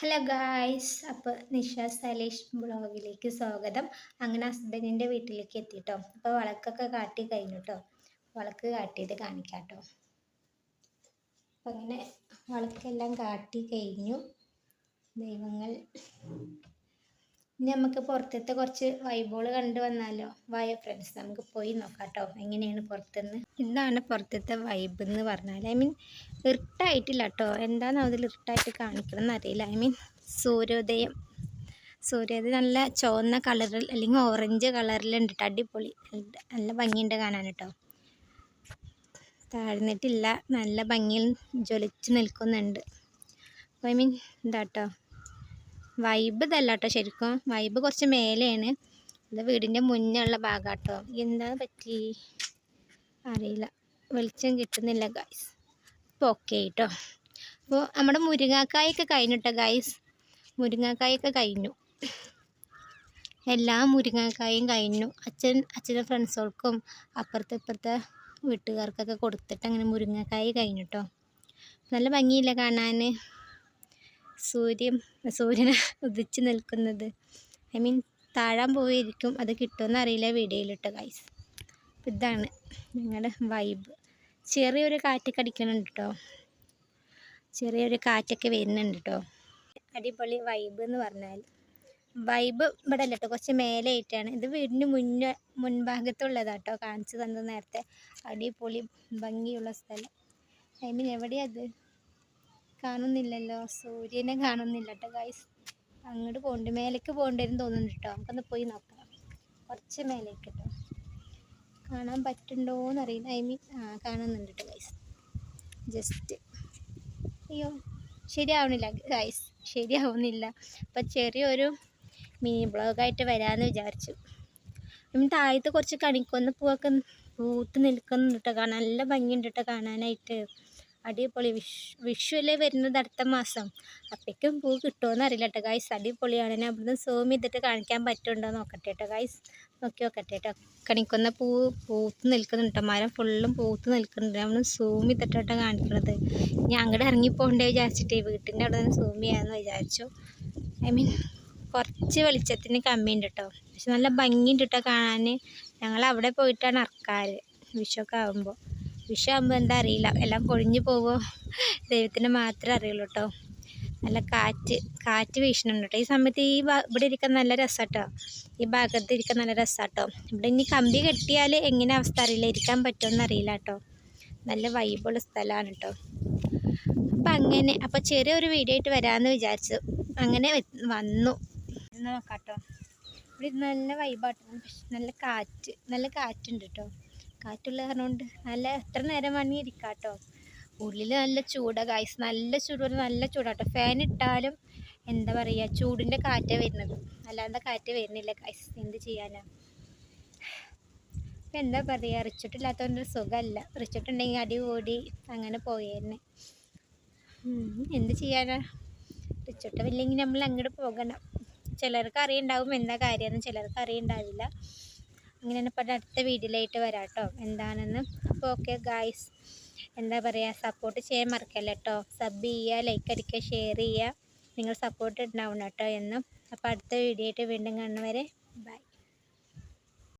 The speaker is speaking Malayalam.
ഹലോ ഗായ്സ്, അപ്പോൾ നിഷ സലീഷ് ബ്ലോഗിലേക്ക് സ്വാഗതം. അങ്ങനെ ഹസ്ബൻഡിൻ്റെ വീട്ടിലേക്ക് എത്തിട്ടോ. അപ്പോൾ വിളക്കൊക്കെ കാട്ടി കഴിഞ്ഞു കേട്ടോ. വിളക്ക് കാട്ടിയത് കാണിക്കാം കേട്ടോ. അപ്പം അങ്ങനെ വിളക്കെല്ലാം കാട്ടി കഴിഞ്ഞു. ദൈവങ്ങൾ, ഇനി നമുക്ക് പുറത്തത്തെ കുറച്ച് വൈബുകൾ കണ്ടു വന്നാലോ? വായ ഫ്രണ്ട്സ്, നമുക്ക് പോയി നോക്കാം കേട്ടോ എങ്ങനെയാണ് പുറത്തുനിന്ന്. ഇതാണ് പുറത്തത്തെ വൈബ് എന്ന് പറഞ്ഞാൽ. ഇരുട്ടായിട്ടില്ല കേട്ടോ. എന്താണ് അതിൽ ഇരുട്ടായിട്ട് കാണിക്കണം എന്നറിയില്ല. സൂര്യോദയം നല്ല ചുവന്ന കളറിൽ അല്ലെങ്കിൽ ഓറഞ്ച് കളറിലുണ്ട് കേട്ടോ. അടിപൊളി, നല്ല ഭംഗിയുണ്ട് കാണാൻ കേട്ടോ. താഴ്ന്നിട്ടില്ല, നല്ല ഭംഗിയിൽ ജ്വലിച്ച് നിൽക്കുന്നുണ്ട്. അപ്പോൾ എന്താ കേട്ടോ, വൈബ് ഇതല്ല കേട്ടോ. ശരിക്കും വൈബ് കുറച്ച് മേലെയാണ്. ഇത് വീടിൻ്റെ മുന്നുള്ള ഭാഗം കേട്ടോ. എന്താ പറ്റി അറിയില്ല, വെളിച്ചം കിട്ടുന്നില്ല ഗായ്സ്. ഇപ്പോൾ ഓക്കെ കേട്ടോ. അപ്പോൾ നമ്മുടെ മുരിങ്ങാക്കായൊക്കെ കഴിഞ്ഞു കേട്ടോ ഗായ്സ്. മുരിങ്ങാക്കായൊക്കെ കഴിഞ്ഞു, എല്ലാ മുരിങ്ങാക്കായും കഴിഞ്ഞു. അച്ഛൻ്റെ ഫ്രണ്ട്സുകൾക്കും ഇപ്പുറത്തെ വീട്ടുകാർക്കൊക്കെ കൊടുത്തിട്ട് അങ്ങനെ മുരിങ്ങാക്കായ കഴിഞ്ഞു കേട്ടോ. നല്ല ഭംഗിയില്ല കാണാൻ, സൂര്യനെ ഉദിച്ച് നിൽക്കുന്നത്. താഴാൻ പോയിരിക്കും, അത് കിട്ടുമെന്ന് അറിയില്ല വീഡിയോയിലിട്ട് ഗൈസ്. അപ്പം ഇതാണ് ഞങ്ങളുടെ വൈബ്. ചെറിയൊരു കാറ്റൊക്കെ അടിക്കുന്നുണ്ട് കേട്ടോ, ചെറിയൊരു കാറ്റൊക്കെ വരുന്നുണ്ട് കേട്ടോ. അടിപൊളി വൈബ് എന്ന് പറഞ്ഞാൽ വൈബ് ഇവിടെ അല്ല കേട്ടോ, കുറച്ച് മേലെ ആയിട്ടാണ്. ഇത് വീടിന് മുൻഭാഗത്തുള്ളതാണ് കേട്ടോ, കാണിച്ചു തന്നത് നേരത്തെ. അടിപൊളി ഭംഗിയുള്ള സ്ഥലം. എവിടെയത് കാണുന്നില്ലല്ലോ, സൂര്യനെ കാണുന്നില്ല കേട്ടോ ഗൈസ്. അങ്ങോട്ട് പോകണ്ട, മേലേക്ക് പോകേണ്ടതെന്ന് തോന്നുന്നുണ്ട് കേട്ടോ. നമുക്കൊന്ന് പോയി നോക്കാം, കുറച്ച് മേലേക്ക് കേട്ടോ. കാണാൻ പറ്റുന്നുണ്ടോയെന്ന് അറിയില്ല. കാണുന്നുണ്ട് കേട്ടോ ഗൈസ്. ജസ്റ്റ് അയ്യോ, ശരിയാവണില്ല ഗൈസ്, ശരിയാവുന്നില്ല. അപ്പം ചെറിയൊരു മിനി ബ്ലോഗായിട്ട് വരാമെന്ന് വിചാരിച്ചു. താഴത്ത് കുറച്ച് കണിക്കൊന്ന പൂവൊക്കെ പൂത്ത് നിൽക്കുന്നുണ്ട് കേട്ടോ. കാണാൻ നല്ല ഭംഗിയുണ്ട് കേട്ടോ കാണാനായിട്ട്. അടിപൊളി. വിഷുവല്ലേ വരുന്നത് അടുത്ത മാസം. അപ്പോഴേക്കും പൂ കിട്ടുമോയെന്ന് അറിയില്ല കേട്ടോ ഗൈസ്. അടിപൊളിയാണ്. ഞാൻ അവിടുന്ന് സൂം ചെയ്തിട്ട് കാണിക്കാൻ പറ്റുന്നുണ്ടോ നോക്കട്ടെ കേട്ടോ ഗൈസ്. നോക്കട്ടെ കേട്ടോ. കണിക്കൊന്ന പൂത്ത് നിൽക്കുന്നുണ്ട് കേട്ടോ. മരം ഫുള്ളും പൂത്ത് നിൽക്കുന്നുണ്ട്. നമ്മൾ സൂം ചെയ്തിട്ടാട്ടോ കാണിക്കണത്. ഞാൻ അങ്ങോട്ട് ഇറങ്ങിപ്പോകണ്ടേ വിചാരിച്ചിട്ട് വീട്ടിൻ്റെ അവിടെ നിന്ന് സൂം ചെയ്യാമെന്ന് വിചാരിച്ചു. കുറച്ച് വെളിച്ചത്തിന് കമ്മിയുണ്ട് കേട്ടോ, പക്ഷെ നല്ല ഭംഗിയുണ്ട് കേട്ടോ കാണാൻ. ഞങ്ങൾ അവിടെ പോയിട്ടാണ് ഇറക്കാറ് വിഷുവൊക്കെ ആകുമ്പോൾ. വിഷു ആകുമ്പോൾ എന്താ അറിയില്ല, എല്ലാം കൊഴിഞ്ഞു പോകുമോ ദൈവത്തിന് മാത്രമേ അറിയുള്ളൂ കേട്ടോ. നല്ല കാറ്റ് വീശുന്നുണ്ട് കേട്ടോ. ഈ സമയത്ത് ഇവിടെ ഇരിക്കാൻ നല്ല രസം കേട്ടോ. ഈ ഭാഗത്ത് ഇരിക്കാൻ നല്ല രസം കേട്ടോ. ഇവിടെ ഇനി കമ്പി കെട്ടിയാൽ എങ്ങനെ അവസ്ഥ അറിയില്ല, ഇരിക്കാൻ പറ്റുമെന്ന് അറിയില്ല കേട്ടോ. നല്ല വൈബുള്ള സ്ഥലമാണ് കേട്ടോ. അപ്പം ചെറിയൊരു വീഡിയോ ആയിട്ട് വരാമെന്ന് വിചാരിച്ചു. അങ്ങനെ വന്നു നോക്കാം കേട്ടോ. ഇവിടെ നല്ല വൈബാട്ടോ. നല്ല കാറ്റുണ്ട് കേട്ടോ. കാറ്റുള്ള കാരണം കൊണ്ട് നല്ല എത്ര നേരം വേണമെങ്കിൽ ഇരിക്കാം കേട്ടോ. ഉള്ളിൽ നല്ല ചൂടാണ് ഗൈസ്, നല്ല ചൂടാട്ടോ. ഫാൻ ഇട്ടാലും എന്താ പറയുക, ചൂടിൻ്റെ കാറ്റാണ് വരുന്നത്, അല്ലാതെ കാറ്റ് വരുന്നില്ല ഗൈസ്. എന്ത് ചെയ്യാനാ. ഇപ്പം എന്താ പറയുക, റിച്ചിട്ടില്ലാത്തതുകൊണ്ടൊരു സുഖമല്ല. റിച്ചിട്ടുണ്ടെങ്കിൽ അടി കൂടി അങ്ങനെ പോയേന്നെ. എന്ത് ചെയ്യാനാ, റിച്ചിട്ടില്ലെങ്കിൽ നമ്മൾ അങ്ങോട്ട് പോകണം. ചിലർക്ക് അറിയുണ്ടാവും എന്താ കാര്യമെന്ന്, ചിലർക്ക് അറിയുണ്ടാവില്ല. അങ്ങനെ ഇപ്പം അടുത്ത വീഡിയോയിലായിട്ട് വരാം കേട്ടോ എന്താണെന്ന്. അപ്പോൾ ഓക്കെ ഗായ്സ്, എന്താ പറയുക, സപ്പോർട്ട് ചെയ്യാൻ മറക്കല്ല കേട്ടോ. സബ് ചെയ്യുക, ലൈക്ക് അടിക്കുക, ഷെയർ ചെയ്യുക. നിങ്ങൾ സപ്പോർട്ട് ഉണ്ടാവണം കേട്ടോ എന്നും. അപ്പോൾ അടുത്ത വീഡിയോ ആയിട്ട് വീണ്ടും കാണുന്നവരെ ബൈ.